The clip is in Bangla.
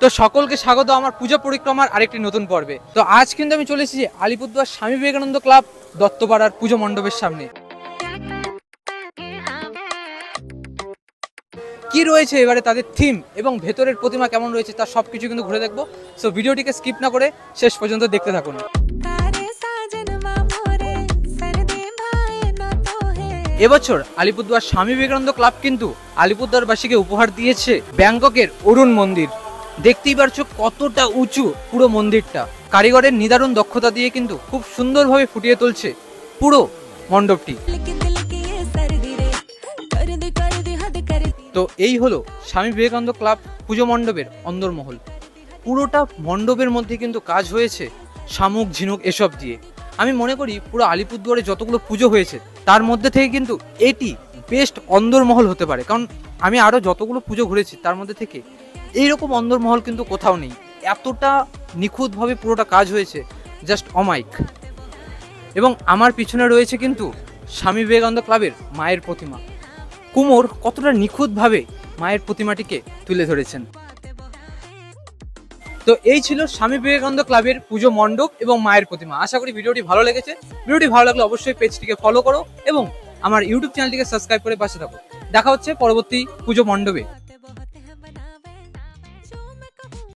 তো সকলকে স্বাগত আমার পূজা পরিক্রমার আরেকটি নতুন পর্বে। তো আজ কিন্তু আমি চলে এসেছি আলিপুরদুয়ার স্বামী বিবেকানন্দ ক্লাব দত্তপাড়ার পুজো মণ্ডপের সামনে। কি রয়েছে এবারে তাদের থিম এবং ভেতরের প্রতিমা কেমন রয়েছে তার সবকিছু কিন্তু ঘুরে দেখবো। সো ভিডিওটিকে স্কিপ না করে শেষ পর্যন্ত দেখতে থাকুন। এবছর আলিপুরদুয়ার স্বামী বিবেকানন্দ ক্লাব কিন্তু আলিপুরদুয়ারবাসীকে উপহার দিয়েছে ব্যাংককের অরুণ মন্দির। দেখতেই পারছো কতটা উঁচু পুরো মন্দিরটা। কারিগরের নিদারুণ দক্ষতা দিয়ে কিন্তু খুব সুন্দরভাবে ফুটিয়ে তুলছে পুরো মণ্ডপটি। তো এই হলো স্বামী বিবেকানন্দ ক্লাব পুজো মণ্ডপের অন্দরমহল। পুরোটা মণ্ডপের মধ্যে কিন্তু কাজ হয়েছে শামুক ঝিনুক এসব দিয়ে। আমি মনে করি পুরো আলিপুরদুয়ারে যতগুলো পুজো হয়েছে তার মধ্যে থেকে কিন্তু এটি বেস্ট অন্দরমহল হতে পারে, কারণ আমি আরও যতগুলো পুজো ঘুরেছি তার মধ্যে থেকে এইরকম অন্দরমহল কিন্তু কোথাও নেই। এতটা নিখুঁতভাবে পুরোটা কাজ হয়েছে, জাস্ট অমাইক। এবং আমার পিছনে রয়েছে কিন্তু স্বামী বিবেকানন্দ ক্লাবের মায়ের প্রতিমা। কুমোর কতটা নিখুঁতভাবে মায়ের প্রতিমাটিকে তুলে ধরেছেন। তো এই ছিল স্বামী বিবেকানন্দ ক্লাবের পুজো মণ্ডপ এবং মায়ের প্রতিমা। আশা করি ভিডিওটি ভালো লেগেছে। ভিডিওটি ভালো লাগলে অবশ্যই পেজটিকে ফলো করো এবং আমার ইউটিউব চ্যানেলটিকে সাবস্ক্রাইব করে পাশে থাকো। দেখা হচ্ছে পরবর্তী পুজো মণ্ডপে।